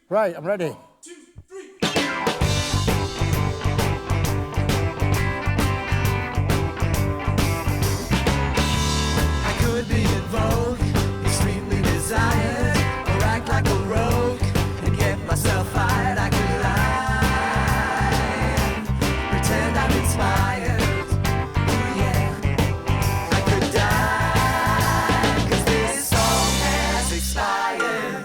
Right, I'm ready. 1, 2, 3. I could be in vogue, extremely desired, or act like a rogue and get myself fired. I could lie, pretend I'm inspired. Oh yeah, I could die, 'cause this song has expired.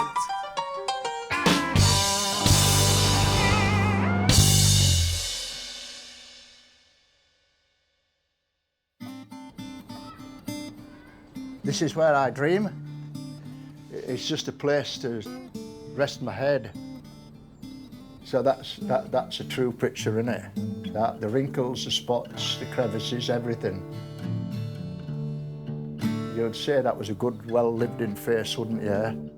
This is where I dream. It's just a place to rest my head. So that's a true picture, isn't it? The wrinkles, the spots, the crevices, everything. You'd say that was a good, well-lived-in face, wouldn't you?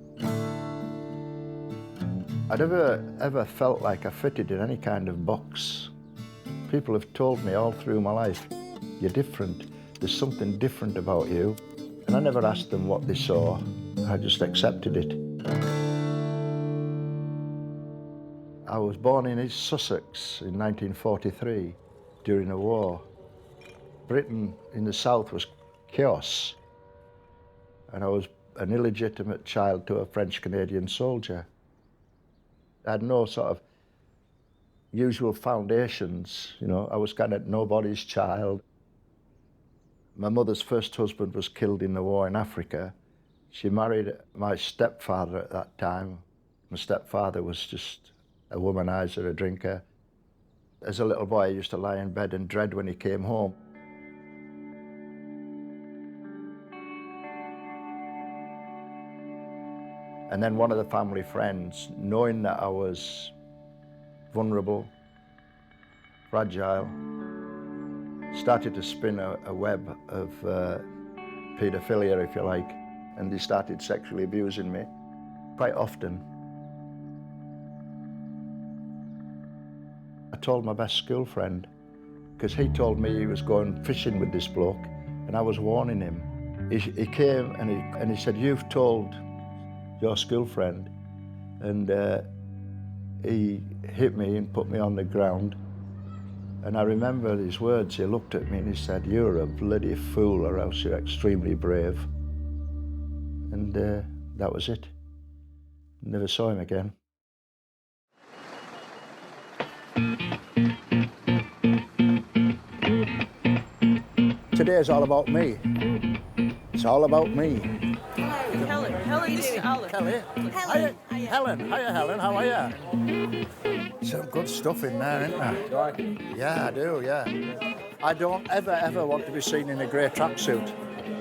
I never ever felt like I fitted in any kind of box. People have told me all through my life, you're different. There's something different about you. And I never asked them what they saw. I just accepted it. I was born in East Sussex in 1943 during a war. Britain in the south was chaos. And I was an illegitimate child to a French-Canadian soldier. I had no sort of usual foundations, you know. I was kind of nobody's child. My mother's first husband was killed in the war in Africa. She married my stepfather at that time. My stepfather was just a womanizer, a drinker. As a little boy, I used to lie in bed and dread when he came home. And then one of the family friends, knowing that I was vulnerable, fragile, started to spin a web of paedophilia, if you like, and they started sexually abusing me quite often. I told my best school friend, because he told me he was going fishing with this bloke, and I was warning him. He came and he said, "You've told your school friend," and he hit me and put me on the ground. And I remember his words. He looked at me and he said, "You're a bloody fool, or else you're extremely brave." And that was it. Never saw him again. Today is all about me. It's all about me. Helen, this is Alan. Kelly. Helen. Hiya, Helen. Hiya, Helen. How are you? Some good stuff in there, isn't there? You like it? Yeah, I do, yeah. I don't ever want to be seen in a grey tracksuit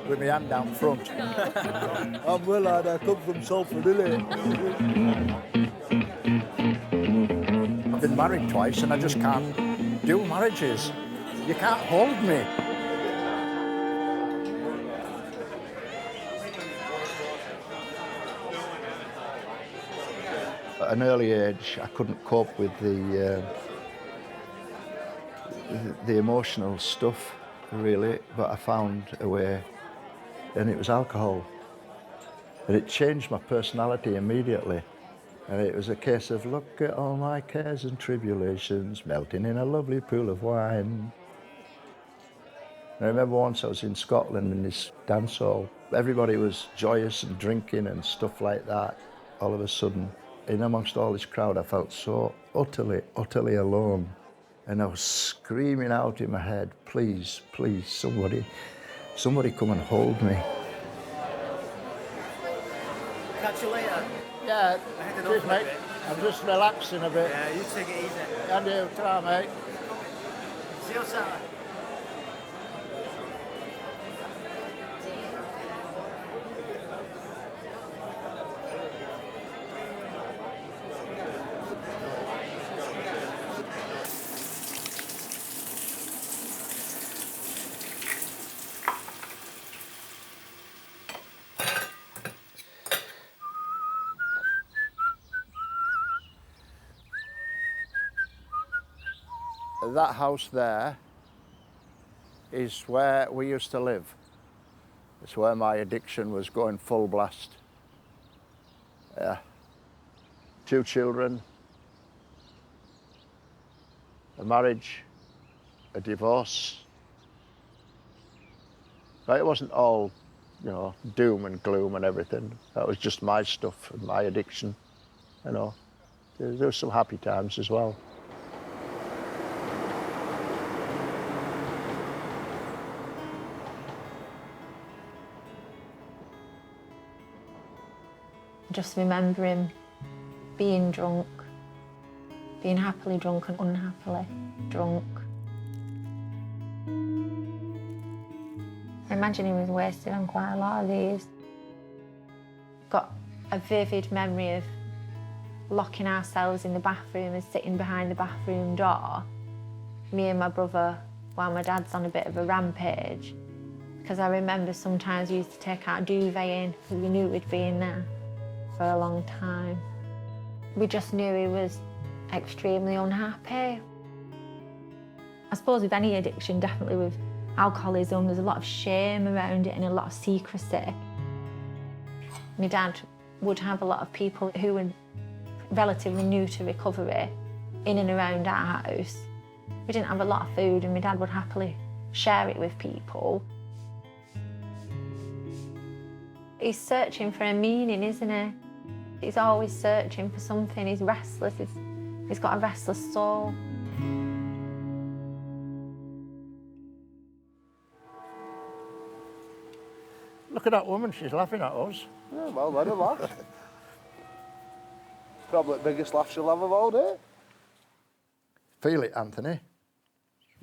with my hand down front. I'm Willard, I come from Salford, innit? I've been married twice and I just can't do marriages. You can't hold me. At an early age, I couldn't cope with the emotional stuff, really, but I found a way, and it was alcohol. And it changed my personality immediately. And it was a case of, look at all my cares and tribulations melting in a lovely pool of wine. And I remember once I was in Scotland in this dance hall. Everybody was joyous and drinking and stuff like that. All of a sudden, in amongst all this crowd, I felt so utterly alone. And I was screaming out in my head, please, please, somebody come and hold me. Catch you later. Yeah, cheers, mate. I'm just relaxing a bit. Yeah, you take it easy. And you, try, mate. See you, Sara. That house there is where we used to live. It's where my addiction was going full blast. Yeah. 2 children, a marriage, a divorce. But it wasn't all, you know, doom and gloom and everything. That was just my stuff and my addiction, you know. There were some happy times as well. Just remember him being drunk, being happily drunk and unhappily drunk. I imagine he was wasted on quite a lot of these. Got a vivid memory of locking ourselves in the bathroom and sitting behind the bathroom door, me and my brother, while my dad's on a bit of a rampage. Because I remember sometimes we used to take our duvet in because we knew we'd be in there for a long time. We just knew he was extremely unhappy. I suppose with any addiction, definitely with alcoholism, there's a lot of shame around it and a lot of secrecy. My dad would have a lot of people who were relatively new to recovery in and around our house. We didn't have a lot of food and my dad would happily share it with people. He's searching for a meaning, isn't he? He's always searching for something. He's restless. He's got a restless soul. Look at that woman, she's laughing at us. Yeah, well, let her laugh. Probably the biggest laugh she'll have of all day. Feel it, Anthony.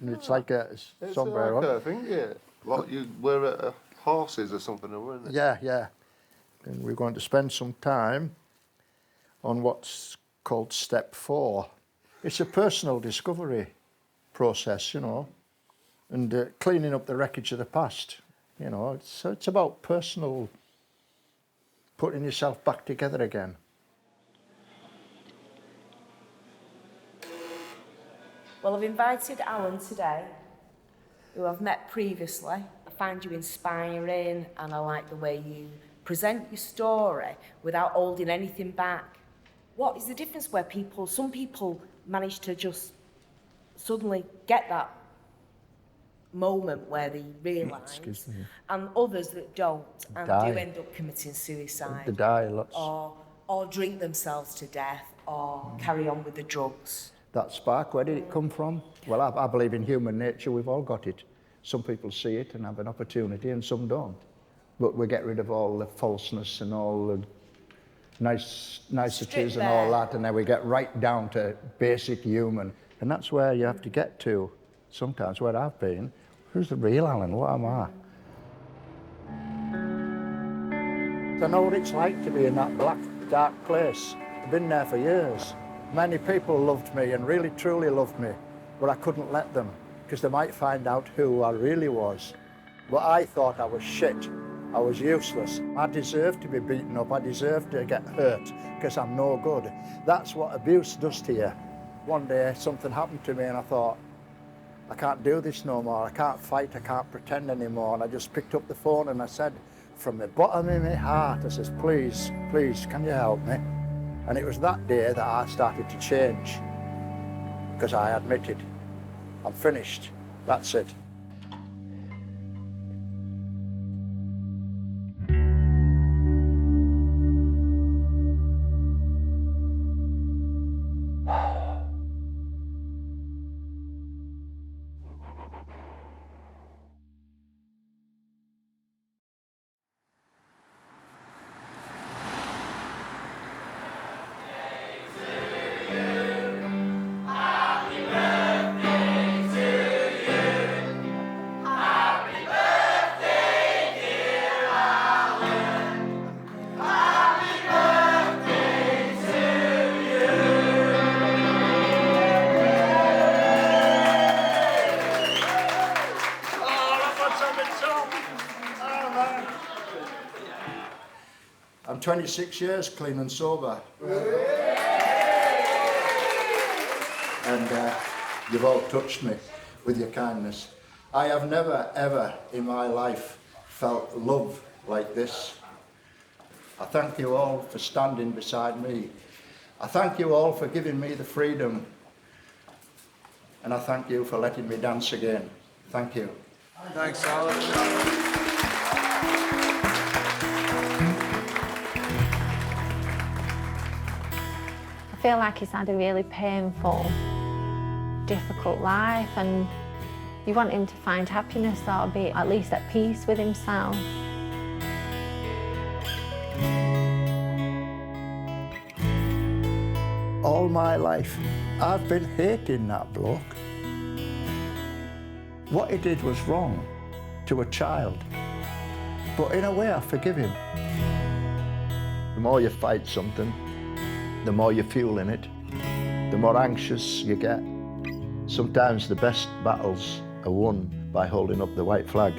And it's like a sombrero. It's like a thing, yeah. Like you wear a horses or something, isn't it? Yeah, yeah. And we're going to spend some time on what's called step 4. It's a personal discovery process, you know, and cleaning up the wreckage of the past. You know, it's about personal, putting yourself back together again. Well, I've invited Allan today, who I've met previously. I find you inspiring and I like the way you present your story without holding anything back. What is the difference where some people manage to just suddenly get that moment where they realise, and others that don't and Die. do end up committing suicide. They die lots. Or drink themselves to death or carry on with the drugs. That spark, where did it come from? Well, I believe in human nature, we've all got it. Some people see it and have an opportunity and some don't. But we get rid of all the falseness and all the niceties and all that, and then we get right down to basic human. And that's where you have to get to, sometimes where I've been. Who's the real Allan? What am I? I know what it's like to be in that black, dark place. I've been there for years. Many people loved me and really, truly loved me, but I couldn't let them, because they might find out who I really was. But I thought I was shit. I was useless. I deserved to be beaten up. I deserved to get hurt, because I'm no good. That's what abuse does to you. One day, something happened to me and I thought, I can't do this no more. I can't fight. I can't pretend anymore. And I just picked up the phone and I said, from the bottom of my heart, I says, please, please, can you help me? And it was that day that I started to change, because I admitted, I'm finished, that's it. I'm 26 years clean and sober. And you've all touched me with your kindness. I have never, ever in my life felt love like this. I thank you all for standing beside me I thank you all for giving me the freedom, and I thank you for letting me dance again. Thank you. Thanks, Alan. I feel like he's had a really painful, difficult life, and you want him to find happiness or be at least at peace with himself. All my life, I've been hating that bloke. What he did was wrong to a child, but in a way I forgive him. The more you fight something, the more you fuel in it, the more anxious you get. Sometimes the best battles are won by holding up the white flag.